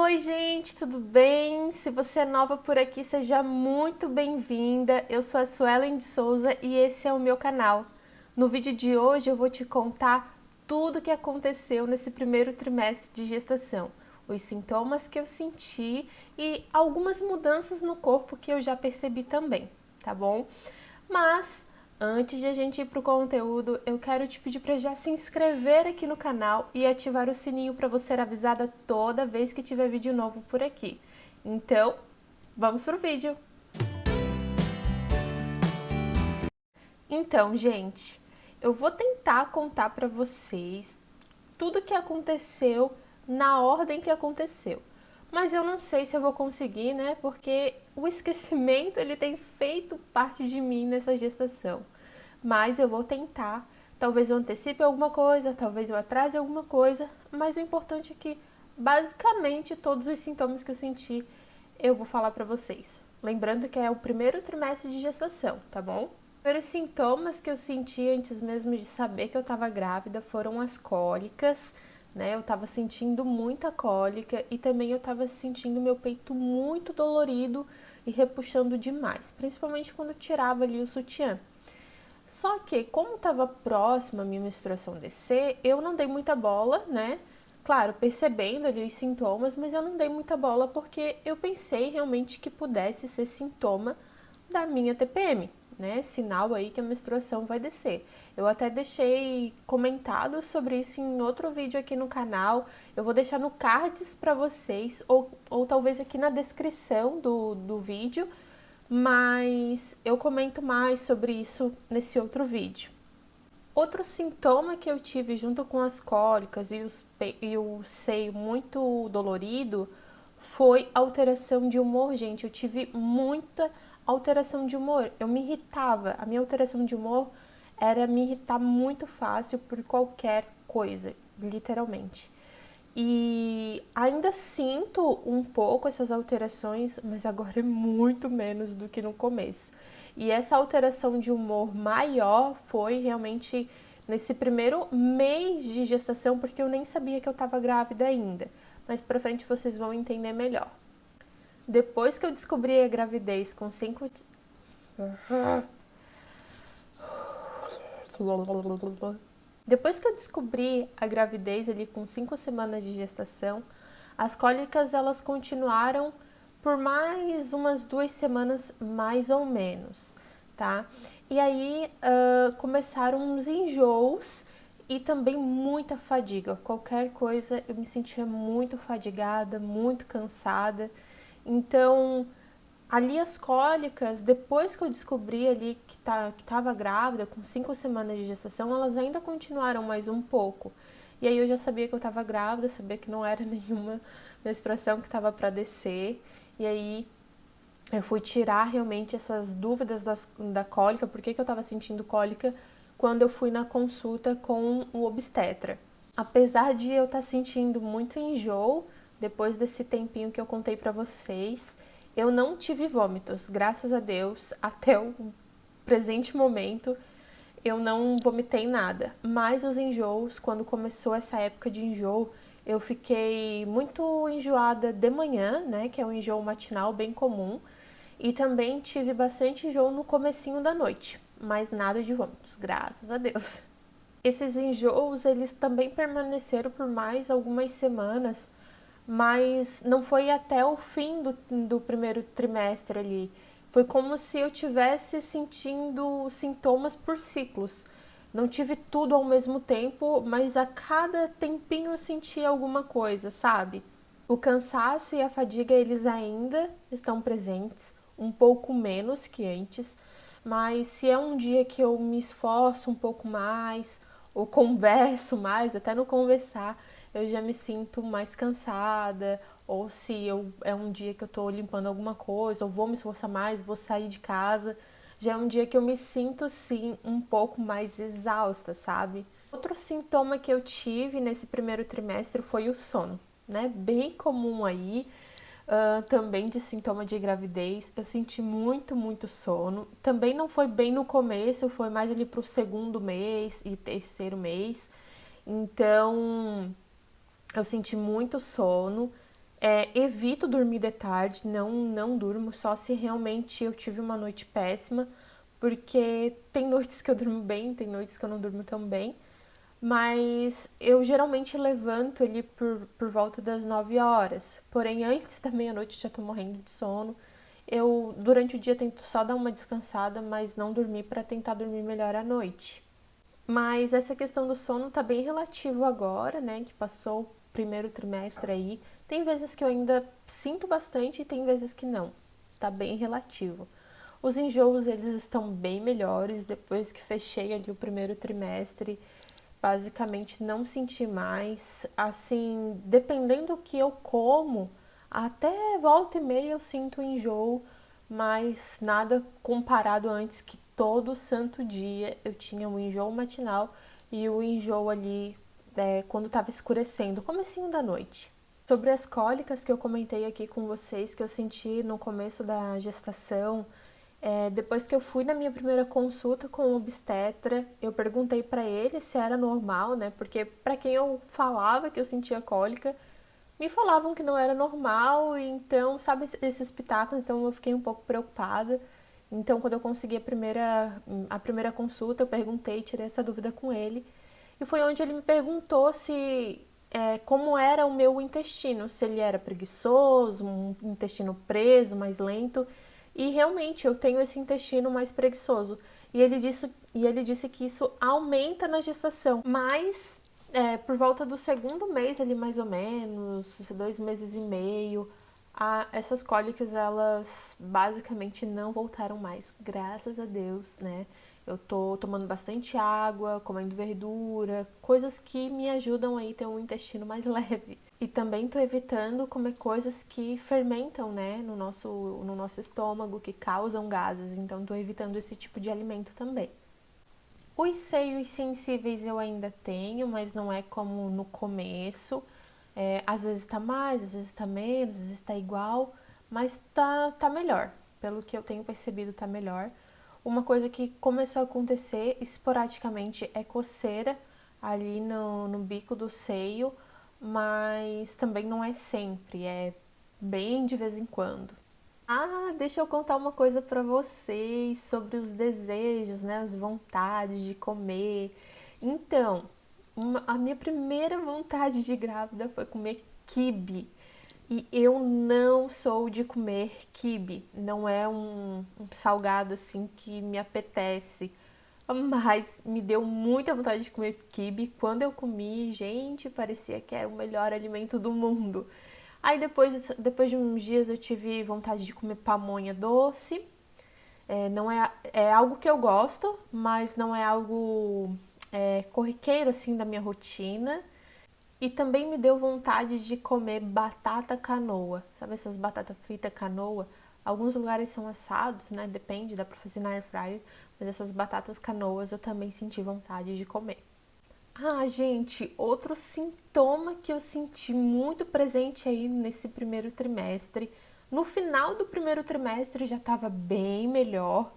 Oi, gente, tudo bem? Se você é nova por aqui, seja muito bem-vinda. Eu sou a Suelen de Souza e esse é o meu canal. No vídeo de hoje eu vou te contar tudo o que aconteceu nesse primeiro trimestre de gestação, os sintomas que eu senti e algumas mudanças no corpo que eu já percebi também, tá bom? Mas antes de a gente ir para o conteúdo, eu quero te pedir para já se inscrever aqui no canal e ativar o sininho para você ser avisada toda vez que tiver vídeo novo por aqui. Então, vamos pro vídeo! Então, gente, eu vou tentar contar para vocês tudo o que aconteceu na ordem que aconteceu. Mas eu não sei se eu vou conseguir, né? Porque o esquecimento ele tem feito parte de mim nessa gestação. Mas eu vou tentar. Talvez eu antecipe alguma coisa, talvez eu atrase alguma coisa, mas o importante é que basicamente todos os sintomas que eu senti eu vou falar para vocês. Lembrando que é o primeiro trimestre de gestação, tá bom? Os primeiros sintomas que eu senti antes mesmo de saber que eu estava grávida foram as cólicas, né? Eu estava sentindo muita cólica e também eu estava sentindo meu peito muito dolorido e repuxando demais, principalmente quando eu tirava ali o sutiã. Só que, como estava próxima a minha menstruação descer, eu não dei muita bola, né? Claro, percebendo ali os sintomas, mas eu não dei muita bola porque eu pensei realmente que pudesse ser sintoma da minha TPM, né? Sinal aí que a menstruação vai descer. Eu até deixei comentado sobre isso em outro vídeo aqui no canal. Eu vou deixar no cards para vocês, ou talvez aqui na descrição do vídeo, mas eu comento mais sobre isso nesse outro vídeo. Outro sintoma que eu tive junto com as cólicas e o seio muito dolorido foi alteração de humor, gente. Eu tive muita alteração de humor. Eu me irritava. A minha alteração de humor era me irritar muito fácil por qualquer coisa, literalmente. E ainda sinto um pouco essas alterações, mas agora é muito menos do que no começo. E essa alteração de humor maior foi realmente nesse primeiro mês de gestação, porque eu nem sabia que eu estava grávida ainda. Mas pra frente vocês vão entender melhor. Depois que eu descobri a gravidez com 5... Depois que eu descobri a gravidez ali com 5 semanas de gestação, as cólicas elas continuaram por mais umas 2 semanas, mais ou menos, tá? E aí começaram uns enjoos e também muita fadiga. Qualquer coisa eu me sentia muito fadigada, muito cansada. Então, ali as cólicas, depois que eu descobri ali que estava grávida, com 5 semanas de gestação, elas ainda continuaram mais um pouco. E aí eu já sabia que eu estava grávida, sabia que não era nenhuma menstruação que estava para descer. E aí eu fui tirar realmente essas dúvidas da cólica, por que eu estava sentindo cólica, quando eu fui na consulta com o obstetra. Apesar de eu estar sentindo muito enjoo, depois desse tempinho que eu contei para vocês, eu não tive vômitos, graças a Deus, até o presente momento eu não vomitei nada. Mas os enjoos, quando começou essa época de enjoo, eu fiquei muito enjoada de manhã, né, que é um enjoo matinal bem comum, e também tive bastante enjoo no comecinho da noite, mas nada de vômitos, graças a Deus. Esses enjoos, eles também permaneceram por mais algumas semanas, mas não foi até o fim do primeiro trimestre ali. Foi como se eu tivesse sentindo sintomas por ciclos. Não tive tudo ao mesmo tempo, mas a cada tempinho eu sentia alguma coisa, sabe? O cansaço e a fadiga, eles ainda estão presentes, um pouco menos que antes, mas se é um dia que eu me esforço um pouco mais, ou converso mais, até no conversar, eu já me sinto mais cansada, ou se é um dia que eu tô limpando alguma coisa, ou vou me esforçar mais, vou sair de casa, já é um dia que eu me sinto, sim, um pouco mais exausta, sabe? Outro sintoma que eu tive nesse primeiro trimestre foi o sono, né? Bem comum aí, também de sintoma de gravidez. Eu senti muito sono. Também não foi bem no começo, foi mais ali pro segundo mês e terceiro mês. Então, eu senti muito sono Evito dormir de tarde, não durmo, só se realmente eu tive uma noite péssima, porque tem noites que eu durmo bem, tem noites que eu não durmo tão bem, mas eu geralmente levanto ali por volta das 9 horas, porém antes da meia-noite eu já tô morrendo de sono. Eu, durante o dia, tento só dar uma descansada, mas não dormir para tentar dormir melhor à noite. Mas essa questão do sono tá bem relativo agora, né? Que passou o primeiro trimestre aí. Tem vezes que eu ainda sinto bastante e tem vezes que não. Tá bem relativo. Os enjoos, eles estão bem melhores depois que fechei ali o primeiro trimestre. Basicamente não senti mais. Assim, dependendo do que eu como, até volta e meia eu sinto enjoo, mas nada comparado antes que todo santo dia eu tinha um enjoo matinal e o enjoo ali quando estava escurecendo, comecinho da noite. Sobre as cólicas que eu comentei aqui com vocês, que eu senti no começo da gestação, depois que eu fui na minha primeira consulta com o obstetra, eu perguntei para ele se era normal, né? Porque para quem eu falava que eu sentia cólica, me falavam que não era normal, e então, sabe, esses pitacos, então eu fiquei um pouco preocupada. Então, quando eu consegui a primeira consulta, eu perguntei, tirei essa dúvida com ele. E foi onde ele me perguntou se como era o meu intestino, se ele era preguiçoso, um intestino preso, mais lento. E realmente eu tenho esse intestino mais preguiçoso. E ele disse que isso aumenta na gestação, mas por volta do segundo mês ali mais ou menos, 2 meses e meio, essas cólicas elas basicamente não voltaram mais, graças a Deus, né? Eu tô tomando bastante água, comendo verdura, coisas que me ajudam aí a ter um intestino mais leve. E também tô evitando comer coisas que fermentam, né, no nosso estômago, que causam gases. Então tô evitando esse tipo de alimento também. Os seios sensíveis eu ainda tenho, mas não é como no começo. Às vezes tá mais, às vezes tá menos, às vezes tá igual, mas tá melhor. Pelo que eu tenho percebido, tá melhor. Uma coisa que começou a acontecer esporadicamente é coceira ali no bico do seio, mas também não é sempre, é bem de vez em quando. Deixa eu contar uma coisa pra vocês sobre os desejos, né, as vontades de comer. Então, a minha primeira vontade de grávida foi comer quibe. E eu não sou de comer quibe, não é um salgado assim que me apetece. Mas me deu muita vontade de comer quibe. Quando eu comi, gente, parecia que era o melhor alimento do mundo. Aí depois de uns dias eu tive vontade de comer pamonha doce. Não é algo que eu gosto, mas não é algo corriqueiro assim da minha rotina. E também me deu vontade de comer batata canoa. Sabe essas batatas fritas canoa? Alguns lugares são assados, né? Depende, dá pra fazer na air fryer. Mas essas batatas canoas eu também senti vontade de comer. Gente, outro sintoma que eu senti muito presente aí nesse primeiro trimestre. No final do primeiro trimestre já estava bem melhor,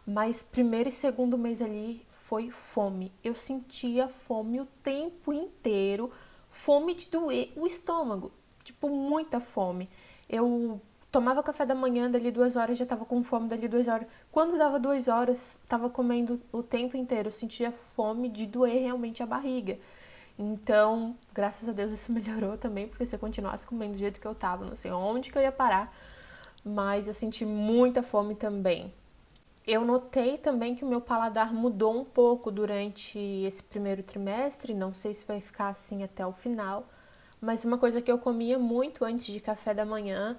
mas primeiro e segundo mês ali foi fome. Eu sentia fome o tempo inteiro, fome de doer o estômago, tipo muita fome. Eu tomava café da manhã, dali 2 horas já tava com fome, dali 2 horas. Quando dava 2 horas, tava comendo o tempo inteiro. Eu sentia fome de doer realmente a barriga. Então, graças a Deus isso melhorou também, porque se eu continuasse comendo do jeito que eu tava, não sei onde que eu ia parar. Mas eu senti muita fome também. Eu notei também que o meu paladar mudou um pouco durante esse primeiro trimestre, não sei se vai ficar assim até o final, mas uma coisa que eu comia muito antes de café da manhã,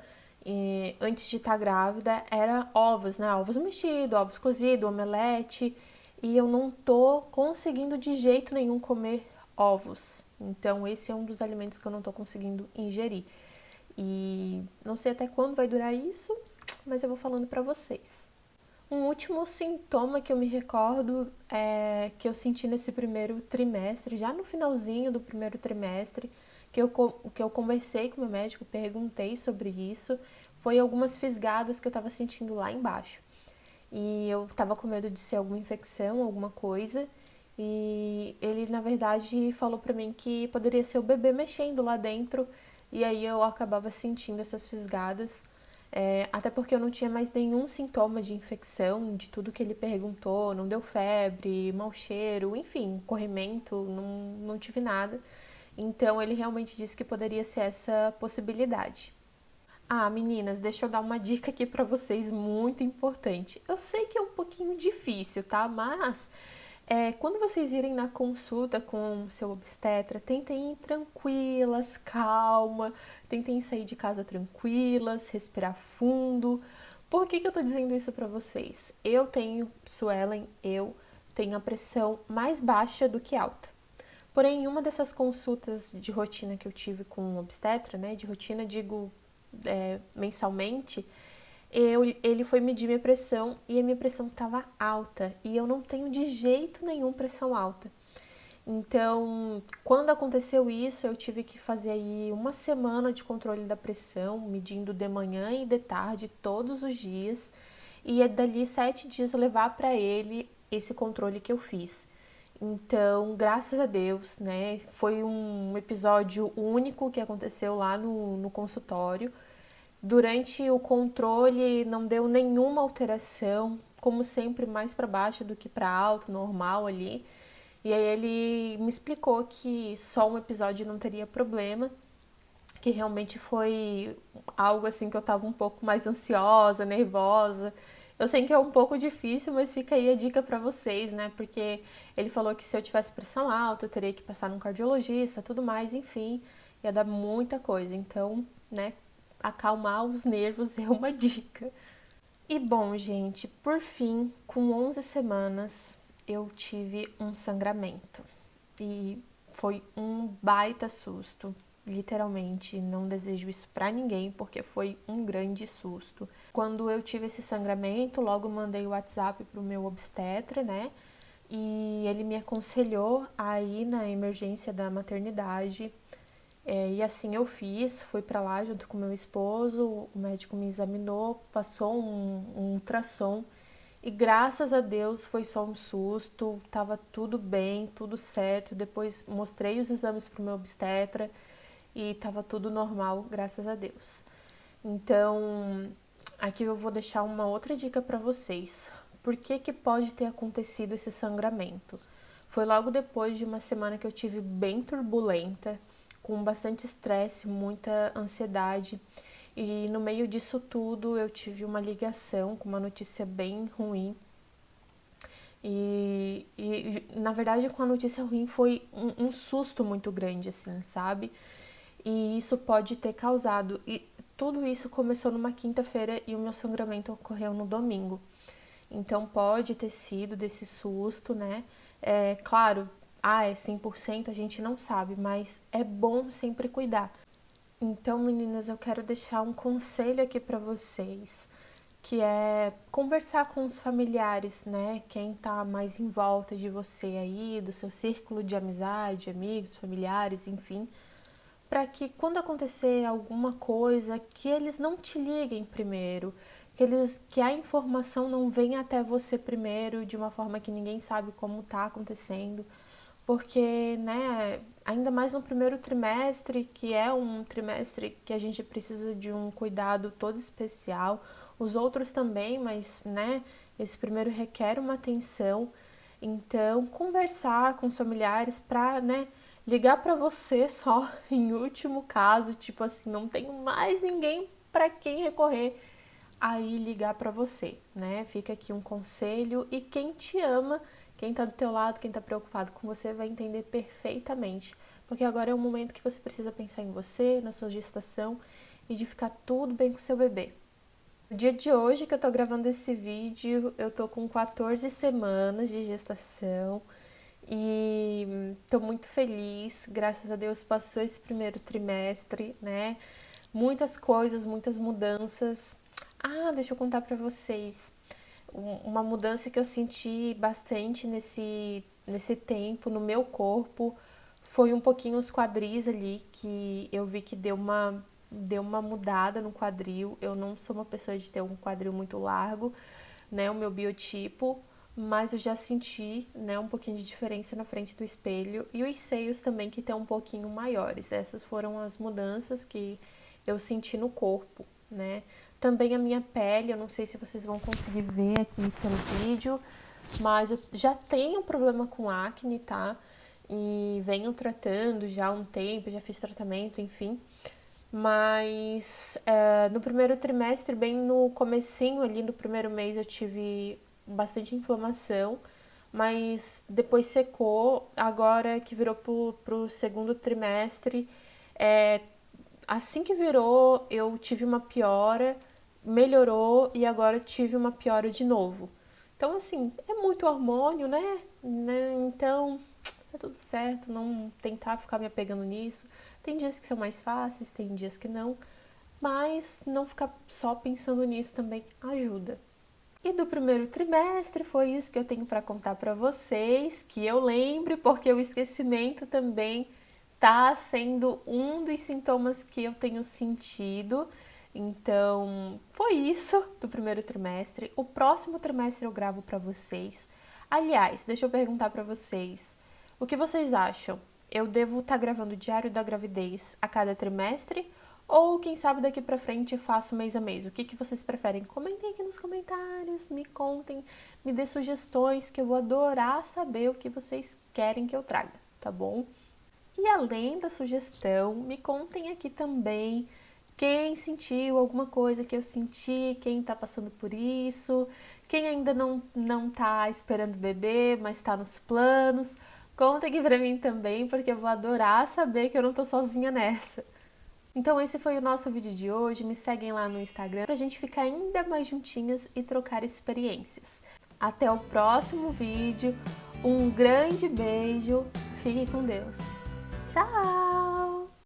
antes de estar grávida, era ovos, né? Ovos mexidos, ovos cozidos, omelete, e eu não tô conseguindo de jeito nenhum comer ovos. Então esse é um dos alimentos que eu não tô conseguindo ingerir. E não sei até quando vai durar isso, mas eu vou falando pra vocês. Um último sintoma que eu me recordo que eu senti nesse primeiro trimestre, já no finalzinho do primeiro trimestre, que eu conversei com o meu médico, perguntei sobre isso, foi algumas fisgadas que eu estava sentindo lá embaixo. E eu estava com medo de ser alguma infecção, alguma coisa, e ele, na verdade, falou pra mim que poderia ser o bebê mexendo lá dentro, e aí eu acabava sentindo essas fisgadas, até porque eu não tinha mais nenhum sintoma de infecção, de tudo que ele perguntou, não deu febre, mau cheiro, enfim, corrimento, não tive nada. Então ele realmente disse que poderia ser essa possibilidade. Ah, meninas, deixa eu dar uma dica aqui pra vocês muito importante. Eu sei que é um pouquinho difícil, tá? Mas quando vocês irem na consulta com o seu obstetra, tentem ir tranquilas, calma, tentem sair de casa tranquilas, respirar fundo. Por que eu tô dizendo isso pra vocês? Eu tenho, Suelen, eu tenho a pressão mais baixa do que alta. Porém, em uma dessas consultas de rotina que eu tive com o obstetra, né, de rotina digo mensalmente, ele foi medir minha pressão e a minha pressão estava alta e eu não tenho de jeito nenhum pressão alta. Então, quando aconteceu isso, eu tive que fazer aí uma semana de controle da pressão, medindo de manhã e de tarde, todos os dias, e dali 7 dias levar para ele esse controle que eu fiz. Então, graças a Deus, né, foi um episódio único que aconteceu lá no consultório. Durante o controle não deu nenhuma alteração, como sempre mais para baixo do que para alto, normal ali. E aí ele me explicou que só um episódio não teria problema, que realmente foi algo assim que eu tava um pouco mais ansiosa, nervosa. Eu sei que é um pouco difícil, mas fica aí a dica para vocês, né? Porque ele falou que se eu tivesse pressão alta, eu teria que passar num cardiologista, tudo mais, enfim, ia dar muita coisa. Então, né, acalmar os nervos é uma dica. E bom, gente, por fim, com 11 semanas, eu tive um sangramento. E foi um baita susto. Literalmente, não desejo isso pra ninguém, porque foi um grande susto. Quando eu tive esse sangramento, logo mandei o WhatsApp pro meu obstetra, né? E ele me aconselhou a ir na emergência da maternidade. E assim eu fiz, fui para lá junto com meu esposo, o médico me examinou, passou um ultrassom e graças a Deus foi só um susto, tava tudo bem, tudo certo. Depois mostrei os exames pro meu obstetra e tava tudo normal, graças a Deus. Então, aqui eu vou deixar uma outra dica para vocês. Por que pode ter acontecido esse sangramento? Foi logo depois de uma semana que eu tive bem turbulenta, com bastante estresse, muita ansiedade. E no meio disso tudo eu tive uma ligação com uma notícia bem ruim. E na verdade com a notícia ruim foi um susto muito grande, assim, sabe? E isso pode ter causado. E tudo isso começou numa quinta-feira e o meu sangramento ocorreu no domingo. Então pode ter sido desse susto, né? Claro, é 100%, a gente não sabe, mas é bom sempre cuidar. Então, meninas, eu quero deixar um conselho aqui para vocês, que é conversar com os familiares, né? Quem tá mais em volta de você aí, do seu círculo de amizade, amigos, familiares, enfim, para que quando acontecer alguma coisa, que eles não te liguem primeiro, que a informação não venha até você primeiro de uma forma que ninguém sabe como tá acontecendo, porque, né, ainda mais no primeiro trimestre, que é um trimestre que a gente precisa de um cuidado todo especial, os outros também, mas, né, esse primeiro requer uma atenção. Então, conversar com os familiares para, né, ligar para você só em último caso, tipo assim, não tenho mais ninguém para quem recorrer, aí ligar para você, né? Fica aqui um conselho e quem te ama, quem tá do teu lado, quem tá preocupado com você vai entender perfeitamente, porque agora é o momento que você precisa pensar em você, na sua gestação e de ficar tudo bem com seu bebê. No dia de hoje que eu tô gravando esse vídeo, eu tô com 14 semanas de gestação e tô muito feliz, graças a Deus passou esse primeiro trimestre, né? Muitas coisas, muitas mudanças. Deixa eu contar pra vocês. Uma mudança que eu senti bastante nesse tempo no meu corpo foi um pouquinho os quadris ali, que eu vi que deu uma mudada no quadril. Eu não sou uma pessoa de ter um quadril muito largo, né? O meu biotipo. mas eu já senti, né, um pouquinho de diferença na frente do espelho e os seios também que estão um pouquinho maiores. Essas foram as mudanças que eu senti no corpo, né? Também a minha pele, eu não sei se vocês vão conseguir ver aqui pelo vídeo, mas eu já tenho problema com acne, tá? E venho tratando já há um tempo, já fiz tratamento, enfim. Mas no primeiro trimestre, bem no comecinho ali no primeiro mês, eu tive bastante inflamação, mas depois secou. Agora que virou pro segundo trimestre, assim que virou, eu tive uma piora, melhorou e agora tive uma piora de novo. Então, assim, é muito hormônio, né? Então, tá tudo certo, não tentar ficar me apegando nisso. Tem dias que são mais fáceis, tem dias que não, mas não ficar só pensando nisso também ajuda. E do primeiro trimestre foi isso que eu tenho para contar para vocês, que eu lembre, porque o esquecimento também tá sendo um dos sintomas que eu tenho sentido. Então, foi isso do primeiro trimestre. O próximo trimestre eu gravo para vocês. Aliás, deixa eu perguntar para vocês, o que vocês acham? Eu devo estar gravando o diário da gravidez a cada trimestre? Ou quem sabe daqui pra frente faço mês a mês? O que vocês preferem? Comentem aqui nos comentários, me contem, me dê sugestões que eu vou adorar saber o que vocês querem que eu traga, tá bom? E além da sugestão, me contem aqui também quem sentiu alguma coisa que eu senti, quem tá passando por isso, quem ainda não tá esperando bebê, mas tá nos planos. Conta aqui pra mim também, porque eu vou adorar saber que eu não tô sozinha nessa. Então esse foi o nosso vídeo de hoje, me seguem lá no Instagram pra gente ficar ainda mais juntinhas e trocar experiências. Até o próximo vídeo, um grande beijo, fiquem com Deus. Tchau!